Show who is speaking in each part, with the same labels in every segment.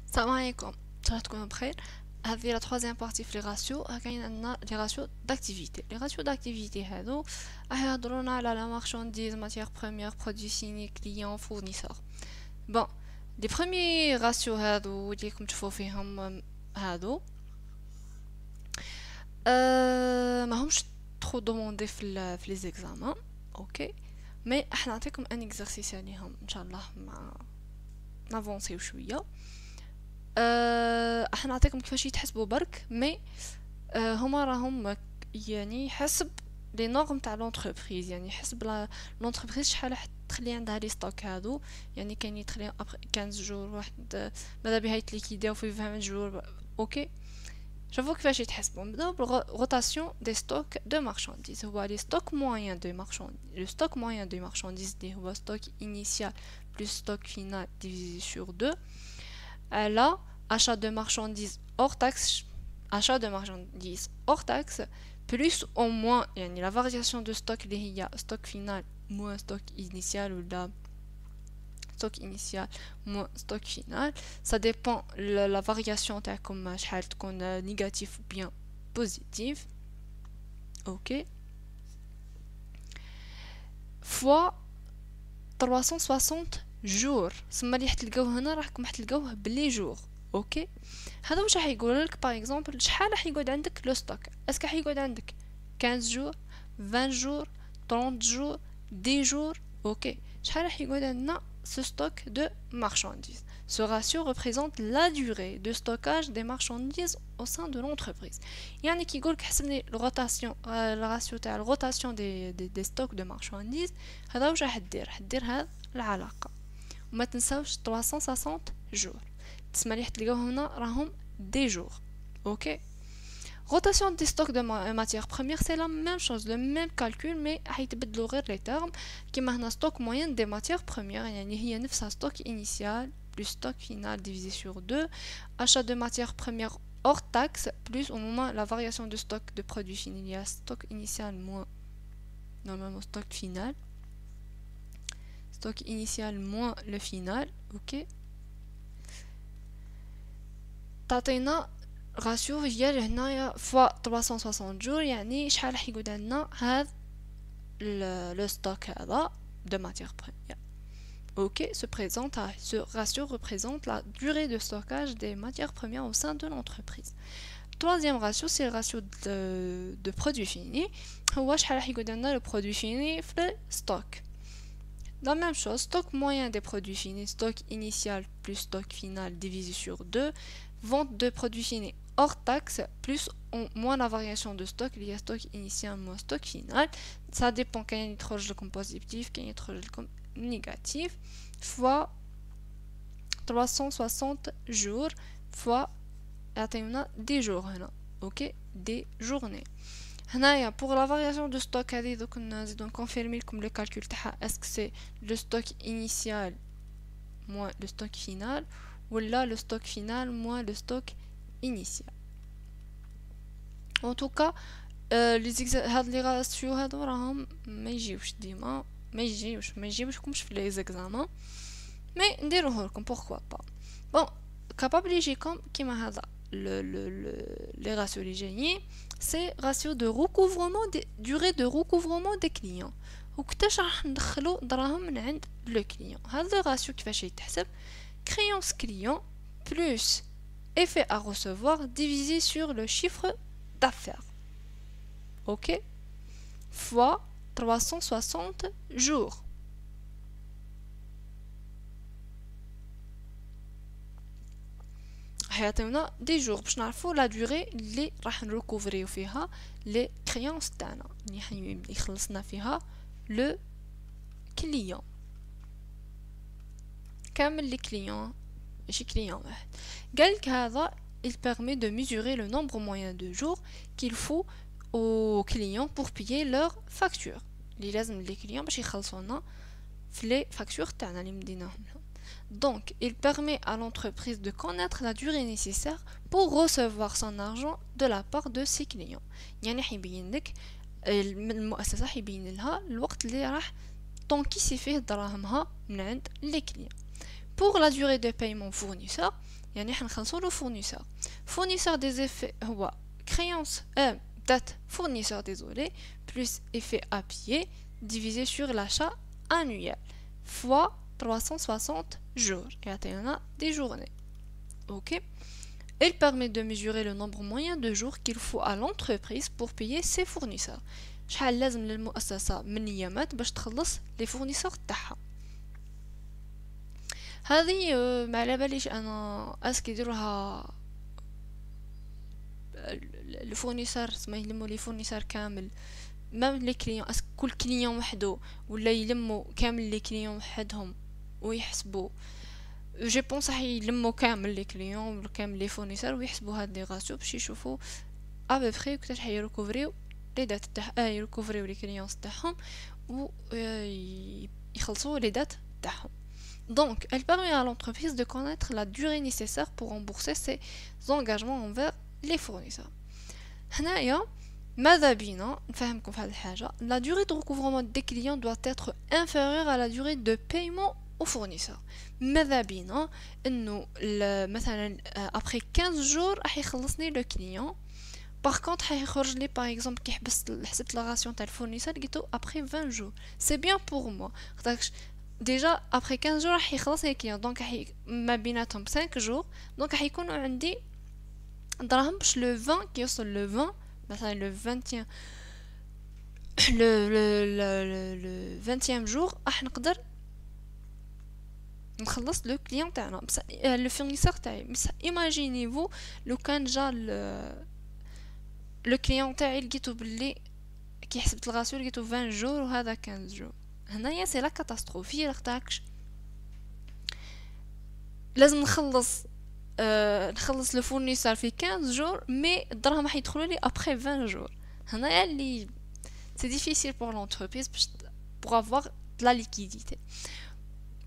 Speaker 1: السلام عليكم، ان شاء الله تكونوا بخير. هذه la troisième partie في les ratios. كاين عندنا les ratios d'activité. Les ratios d'activité هادو يهضرونا على la marchandise, matière première, produit fini, client, fournisseur. Bon, les premiers ratios هادو اللي راكم تشوفوا فيهم هادو ماهمش trop demandés في les examens. اوكي، مي احنا نعطيكم ان exercice عليهم ان شاء الله مع نافونسيو شويه. احنا نعطيكم كيفاش يتحسبوا برك، مي هما راهم يعني حسب لي نورم تاع لونتربريز، يعني حسب لونتربريز شحال تخلي عندها لي ستوك هادو. يعني كاين يتخلي 15 جور، واحد ماذا بها يتليكيداو في 20 جور. اوكي، شوفوا كيفاش يتحسبوا. نبداو بالروتاسيون دي ستوك دو مارشانديز. هو لي ستوك موين دو مارشانديز، لو ستوك موين دو مارشانديز اللي هو ستوك انيسيال بلس ستوك فينال ديفيزي سور 2 على achat de marchandises hors taxe, achat de marchandises hors taxe, plus ou moins يعني la variation de stock اللي هي stock final moins stock initial ou la stock initial moins stock final. Ça dépend la variation تاعكم شحال تكون négatif ou bien positif. Ok, fois 360 jours. سما اللي حتلقاوه هنا راكم حتلقاوه بلي جور. اوكي، هذا واش راح يقول لك باغ اكزومبل شحال راح يقعد عندك لو ستوك. اسكو راح يقعد عندك 15 جور، 20 جور، 30 جور، 10 جور. اوكي، شحال راح يقعد عندنا ce stock de marchandises. Ce ratio représente la durée de stockage des marchandises au sein de l'entreprise. يعني كي يقولك حسب لي الروتاسيون، الراسيو تاع الروتاسيون دي ستوك دو مارشانديز، هذا واش راح دير؟ حدير هذا العلاقه. وما تنساوش 360 جور. تسمى لي حتلقاو هنا راهم دي جور. اوكي، rotation des stocks de matières premières c'est la même chose, le même calcul, mais حيتبدلوا غير les termes. كيما هنا stock moyen des matières premières يعني هي نفسها stock initial plus stock final divisé sur 2, achat de matières premières hors taxe plus au moment la variation de stock de produits finis, il y a stock initial moins normalement stock final, stock initial moins le final. ok، تعطينا راسيو ديال هنايا فوا 360 جور، يعني شحال راح يقعد عندنا هذا لو ستوك هذا دو ماتيير بريمير. Ok, ce ratio représente la durée de stockage des matières premières au sein de l'entreprise. Troisième ratio, c'est le ratio de produits finis. هو شحال راح يقعد عندنا le produit fini في stock. La même chose, stock moyen des produits finis, stock initial plus stock final divisé sur 2, vente de produits finis hors taxe plus ou moins la variation de stock, il y a stock initial moins stock final. Ça dépend quand il y a comme positif, quand il y a comme négatif, fois 360 jours fois 10 jours. Ok, des journées. هنايا pour la variation de stock هذه دوك نزيدو نكونفيرمي لكم لو كالكول تاعها. اسك سي لو ستوك انيسيال موان لو ستوك فينال ولا لو ستوك فينال موان لو ستوك انيسيال. en tout cas هاد لي راسيو هادو راهم ما يجيوش ديما، ما يجيوشكمش في لي زيكزامان، مي نديروه لكم pourquoi pas. bon capable يجيكم كيما هذا les ratios اللي جايين c'est ratio de recouvrement des durée de recouvrement des clients. وكتاش راح ندخلو دراهم من عند لو كليون. هذا الراسيو كيفاش يتحسب؟ créance client plus effet à recevoir divisé sur le chiffre d'affaires. ok, fois 360 jours. حيعطيونا دي جور باش نعرفو لا دوري اللي راح نركوفريو فيها لي كريونس تاعنا اللي يخلصنا فيها لو كليون كامل لي كليون ماشي كليون واحد. قالك هذا il permet de mesurer le nombre moyen de jours qu'il faut aux clients pour payer leurs factures اللي لازم لي كليون باش يخلصونا في لي فاكتور تاعنا اللي مديناهم. Donc, il permet à l'entreprise de connaître la durée nécessaire pour recevoir son argent de la part de ses clients. يعني حيبين لك المؤسسة حيبين لها الوقت اللي راح تنكيسي فيه دراهمها من عند لي كليون. pour la durée de paiement fournisseur يعني حنخلصوا le fournisseur fournisseur des effets هو créance date fournisseur désolé plus effet à payer divisé sur l'achat annuel fois 360 jours et atteindra des journées. Ok. Elle permet de mesurer le nombre moyen de jours qu'il faut à l'entreprise pour payer ses fournisseurs. شحال لازم للمؤسسة من أيامات باش تخلص les fournisseurs تاعها. هذه ما على باليش أنا اسك يديروها الفورنيسور سما يلموا لي فورنيسور كامل مام لي كليون اسك كل كليون وحده ولا يلموا كامل لي كليون وحدهم ويحسبوا جو بونس راح يلموا كامل لي كليون ولا كامل لي فورنيسور ويحسبوا هاد لي راسيو باش يشوفوا ابي فري كيفاش حيركوفريو لي دات تاع يركوفريو لي كليونس تاعهم و يخلصوا لي دات تاعهم. Donc, elle permet à l'entreprise de connaître la durée nécessaire pour rembourser ses engagements envers les fournisseurs. هنايا ماذا بينا نفهمكم في هذه الحاجة. La durée de recouvrement des clients doit être inférieure à la durée de paiement aux fournisseurs. ماذا بينا انه مثلا après 15 jours راح يخلصني le client. Par contre حيخرج لي par exemple كي حسبت la ration تاع الفورنيسور لقيتو après 20 jours. C'est bien pour moi. déjà après 15 jours راح يخلص لي الكليون دونك ما بيناتهم 5 jours دونك راح يكونوا عندي دراهم باش لو 20 كي يوصل لو 20 مثلا لو 20 le 20e jour راح نقدر نخلص لو كليون تاعنا بس لو فورنيسور تاعي بس ايماجينيفو لو كان جا لو كليون تاعي لقيتو باللي كي حسبت الغاسيو لقيتو 20 جور وهذا 15 جور هنايا سي لا كاتاستروفي لقطاكش لازم نخلص لو فورنيسور في 15 جور مي الدراهم راح يدخلوا لي ابري 20 جور هنايا اللي سي ديفيسيل بور لونتربريز pour avoir de la liquidité.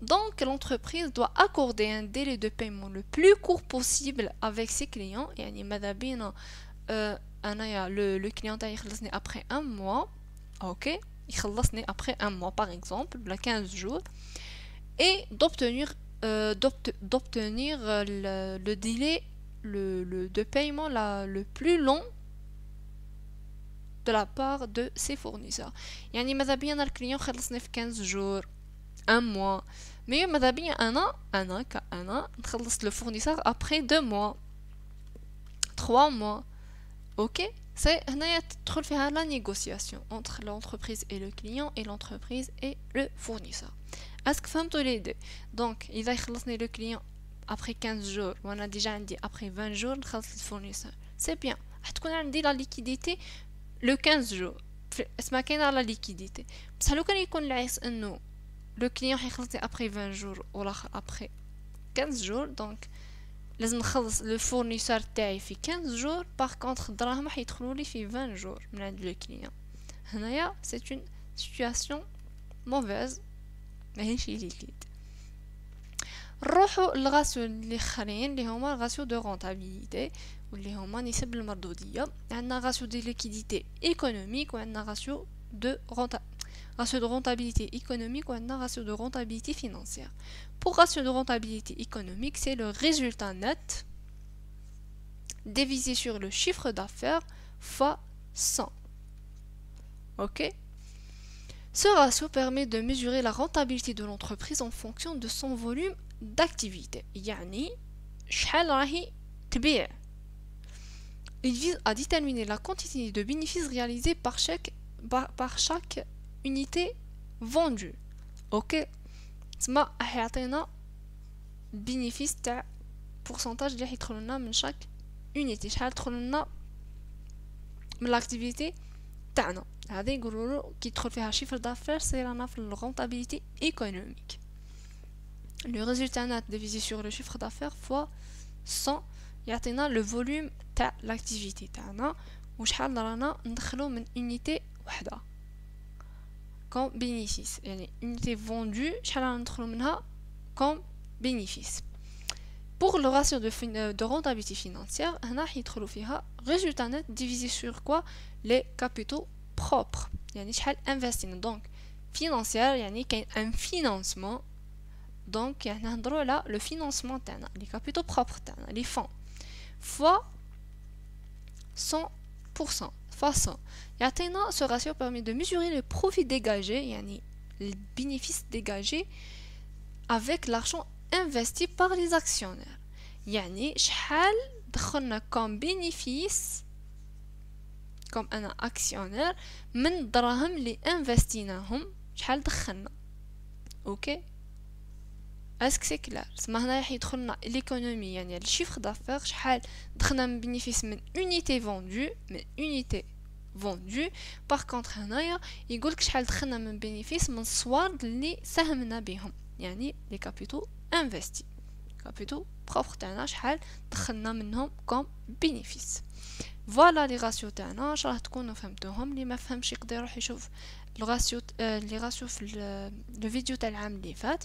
Speaker 1: Donc l'entreprise doit accorder un délai de paiement le plus court possible avec ses clients يعني ماذا بينا انايا le client تاعي يخلصني après un mois ok يخلصني après un mois par exemple la 15 jours et d'obtenir le délai de paiement le plus long de la part de ses fournisseurs يعني ماذا بيا انا الكليون خلصني في 15 jours un mois mais ماذا بيا انا نخلص le fournisseur après 2 mois 3 mois ok c'est هنايا تدخل فيها la négociation entre l'entreprise et le client et l'entreprise et le fournisseur. Est-ce que فهمتوا les deux? Donc إذا يخلصني le client après 15 jours وانا ديجا عندي après 20 jours نخلص الفورنيسور c'est bien راح تكون عندي la liquidité le 15 jours اسمها كاينه la liquidité بصح لو كان يكون العكس انه le client حيخلصني après 20 jours والاخر après 15 jours donc لازم نخلص لو فورنيسور تاعي في 15 جور باغ كونطخ الدراهم حيدخلوا لي في 20 جور من عند لو كليون هنايا سي اون سيتوياسيون موفيز ماهيش ليكيد. نروحوا للغاسيو الاخرين اللي هما الغاسيو دو رونتابيليتي واللي هما نسب المردوديه. عندنا غاسيو دي ليكيديتي ايكونوميك وعندنا غاسيو دو ratio de rentabilité économique ou un ratio de rentabilité financière. Pour ratio de rentabilité économique, c'est le résultat net divisé sur le chiffre d'affaires fois 100. Ok? Ce ratio permet de mesurer la rentabilité de l'entreprise en fonction de son volume d'activité. يعني شحال راهي تبيع. Il vise à déterminer la quantité de bénéfices réalisés par chaque unité vendue. ok تسمى راح يعطينا البينيفيس تاع pourcentage اللي يدخل لنا من شاك يونيتي شحال يدخل لنا من لاكتيفيتي تاعنا هذا يقولوا له كي يدخل فيها شيفر دافير سي رانا في الرونتابيليتي ايكونوميك لو ريزولتا نات ديفيزي سور لو شيفر دافير فوا 100 يعطينا لو فوليوم تاع لاكتيفيتي تاعنا وشحال رانا ندخلو من يونيتي وحده comme bénéfice يعني unité vendue شحال ندخلو منها comme bénéfice. Pour le ratio de rentabilité financière هنا حيدخلوا فيها résultat net divisé sur quoi les capitaux propres يعني شحال investiنا donc financière يعني كاين un financement دونك يعني نهضروا على لو فينانسمون تاعنا لي كابيتو بروبر تاعنا لي فون فوا 100% فوا 100 يعطينا ce ratio permet de mesurer le profit dégagé يعني le bénéfice dégagé avec l'argent investi par les actionnaires يعني شحال دخلنا comme bénéfice comme انا actionnaire من الدراهم اللي انفستيناهم شحال دخلنا اوكي اسك سي كلار سما هنا راح يدخلنا ليكونومي يعني الشيفر دافير شحال دخلنا من بينيفيس من اونيتي فوندو من اونيتي فوندو باغ كونطخ هنايا يقولك شحال دخلنا من بينيفيس من الصوار اللي ساهمنا بهم يعني لي كابيتو انفستي كابيتو بروبر تاعنا شحال دخلنا منهم كوم بينيفيس فوالا لي راسيو تاعنا ان شاء الله تكونوا فهمتوهم اللي ما فهمش يقدر يروح يشوف الراسيو لي راسيو في الفيديو تاع العام اللي فات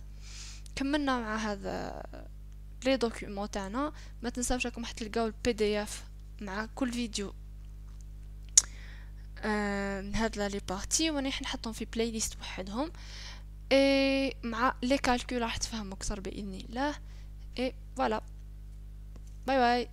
Speaker 1: كملنا مع هذا لي دوكيومون تاعنا ما تنساوش راكم حتلقاو البي دي اف مع كل فيديو من هاد لي بارتي وانا نحطهم في بلاي ليست وحدهم اي مع لي كالكول راح تفهموا اكثر باذن الله اي فوالا باي باي